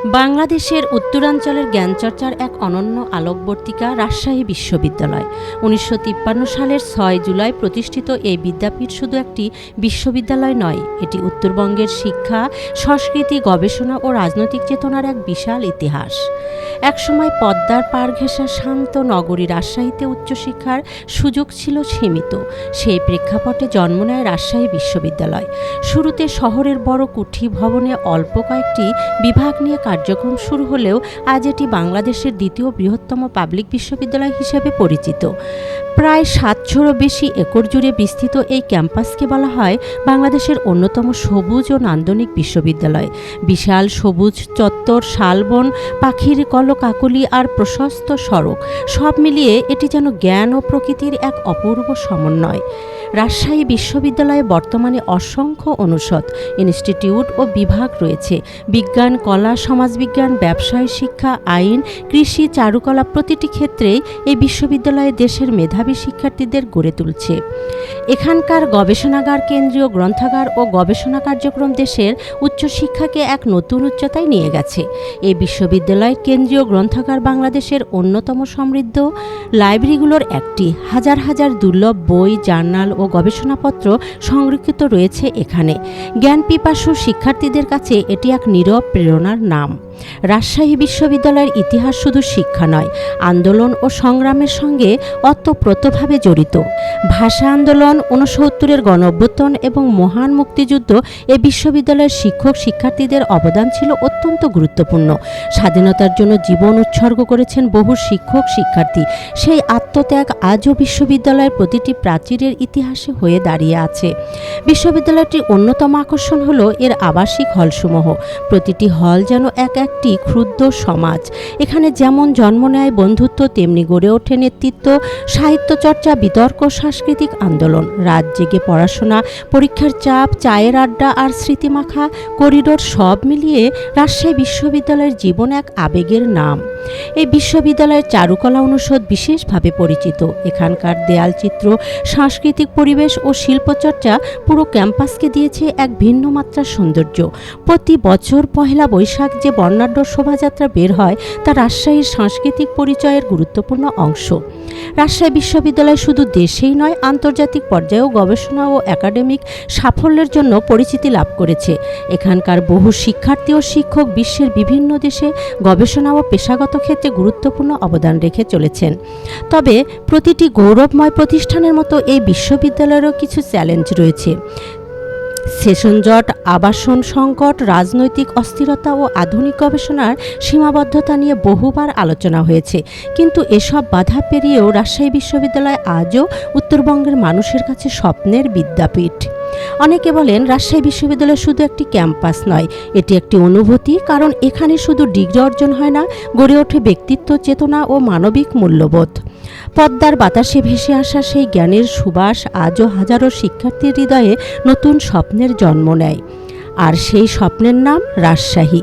বাংলাদেশের উত্তরাঞ্চলের জ্ঞানচর্চার এক অনন্য আলোকবর্তিকা রাজশাহী বিশ্ববিদ্যালয়। ১৯৫৩ সালের ৬ জুলাই প্রতিষ্ঠিত এই বিদ্যাপীঠ শুধু একটি বিশ্ববিদ্যালয় নয়, এটি উত্তরবঙ্গের শিক্ষা, সংস্কৃতি, গবেষণা ও রাজনৈতিক চেতনার এক বিশাল ইতিহাস। একসময় পদ্মার পাড় ঘেঁষা শান্ত নগরী রাজশাহীতে উচ্চশিক্ষার সুযোগ ছিল সীমিত। সেই প্রেক্ষাপটে জন্ম নেয় রাজশাহী বিশ্ববিদ্যালয়। শুরুতে শহরের বড় কুঠি ভবনে অল্প কয়েকটি বিভাগ নিয়ে কার্যক্রম শুরু হলেও আজ এটি বাংলাদেশের দ্বিতীয় বৃহত্তম পাবলিক বিশ্ববিদ্যালয় হিসেবে পরিচিত। প্রায় ৭০০-রও বেশি একর জুড়ে বিস্তৃত এই ক্যাম্পাসকে বলা হয় বাংলাদেশের অন্যতম সবুজ ও নান্দনিক বিশ্ববিদ্যালয়। বিশাল সবুজ চত্বর, শালবন, পাখির কলকাকলি আর প্রশস্ত সড়ক, সব মিলিয়ে এটি যেন জ্ঞান ও প্রকৃতির এক অপূর্ব সমন্বয়। রাজশাহী বিশ্ববিদ্যালয়ে বর্তমানে অসংখ্য অনুষদ, ইনস্টিটিউট ও বিভাগ রয়েছে। বিজ্ঞান, কলা, সমাজবিজ্ঞান, ব্যবসায় শিক্ষা, আইন, কৃষি, চারুকলা প্রতিটি ক্ষেত্রেই এই বিশ্ববিদ্যালয়ে দেশের মেধাবী শিক্ষার্থীদের গড়ে তুলছে। এখানকার গবেষণাগার, কেন্দ্রীয় গ্রন্থাগার ও গবেষণা কার্যক্রম দেশের উচ্চশিক্ষাকে এক নতুন উচ্চতায় নিয়ে গেছে। এই বিশ্ববিদ্যালয়ের কেন্দ্রীয় গ্রন্থাগার বাংলাদেশের অন্যতম সমৃদ্ধ লাইব্রেরিগুলোর একটি। হাজার হাজার দুর্লভ বই, জার্নাল ও গবেষণাপত্র সংরক্ষিত রয়েছে এখানে। জ্ঞান পিপাসু শিক্ষার্থীদের কাছে এটি এক নীরব প্রেরণার নাম। রাজশাহী বিশ্ববিদ্যালয়ের ইতিহাস শুধু শিক্ষা নয়, আন্দোলন ও সংগ্রামের সঙ্গে ওতপ্রোতভাবে জড়িত। ভাষা আন্দোলন, ৬৯-এর গণঅভ্যুত্থান এবং মহান মুক্তিযুদ্ধ এ বিশ্ববিদ্যালয়ের শিক্ষক শিক্ষার্থীদের অবদান ছিল অত্যন্ত গুরুত্বপূর্ণ। স্বাধীনতার জন্য জীবন উৎসর্গ করেছেন বহু শিক্ষক শিক্ষার্থী। সেই আত্মত্যাগ আজও বিশ্ববিদ্যালয়ের প্রতিটি প্রাচীরের ইতিহাসে হয়ে দাঁড়িয়ে আছে। বিশ্ববিদ্যালয়টির অন্যতম আকর্ষণ হল এর আবাসিক হলসমূহ। প্রতিটি হল যেন একটি ক্ষুদ্র সমাজ। এখানে যেমন জন্ম নেয় বন্ধুত্ব, তেমনি গড়ে ওঠে নেতৃত্ব, সাহিত্য চর্চা, বিতর্ক, সাংস্কৃতিক আন্দোলন। রাত জেগে পড়াশোনা, পরীক্ষার চাপ, চায়ের আড্ডা আর স্মৃতিমাখা করিডোর, সব মিলিয়ে রাজশাহী বিশ্ববিদ্যালয়ের জীবন এক আবেগের নাম। এই বিশ্ববিদ্যালয়ের চারুকলা অনুষদ বিশেষভাবে পরিচিত। এখানকার দেয়ালচিত্র, সাংস্কৃতিক পরিবেশ ও শিল্পচর্চা পুরো ক্যাম্পাসকে দিয়েছে এক ভিন্ন মাত্রার সৌন্দর্য। প্রতি বছর পহেলা বৈশাখ যে বর্ণাঢ্য শোভাযাত্রা বের হয়, তা রাজশাহীর সাংস্কৃতিক পরিচয়ের গুরুত্বপূর্ণ অংশ। রাজশাহী বিশ্ববিদ্যালয় শুধু দেশেই নয়, আন্তর্জাতিক পর্যায়েও গবেষণা ও একাডেমিক সাফল্যের জন্য পরিচিতি লাভ করেছে। এখানকার বহু শিক্ষার্থী ও শিক্ষক বিশ্বের বিভিন্ন দেশে গবেষণা ও পেশাগত ক্ষেত্রে গুরুত্বপূর্ণ অবদান রেখে চলেছেন। তবে প্রতিটি গৌরবময় প্রতিষ্ঠানের মতো এই বিশ্ববিদ্যালয়েরও কিছু চ্যালেঞ্জ রয়েছে। সেশন জট, আবাসন সংকট, রাজনৈতিক অস্থিরতা ও আধুনিক গবেষণার সীমাবদ্ধতা নিয়ে বহুবার আলোচনা হয়েছে। কিন্তু এসব বাধা পেরিয়েও রাজশাহী বিশ্ববিদ্যালয় আজও উত্তরবঙ্গের মানুষের কাছে স্বপ্নের বিদ্যাপীঠ। অনেকে বলেন রাজশাহী বিশ্ববিদ্যালয় শুধু একটি ক্যাম্পাস নয়, এটি একটি অনুভূতি। কারণ এখানে শুধু ডিগ্রি অর্জন হয় না, গড়ে ওঠে ব্যক্তিত্ব, চেতনা ও মানবিক মূল্যবোধ। পদ্মার বাতাসে ভেসে আসা সেই জ্ঞানের সুবাস আজও হাজারো শিক্ষার্থীর হৃদয়ে নতুন স্বপ্নের জন্ম নেয়। আর সেই স্বপ্নের নাম রাজশাহী।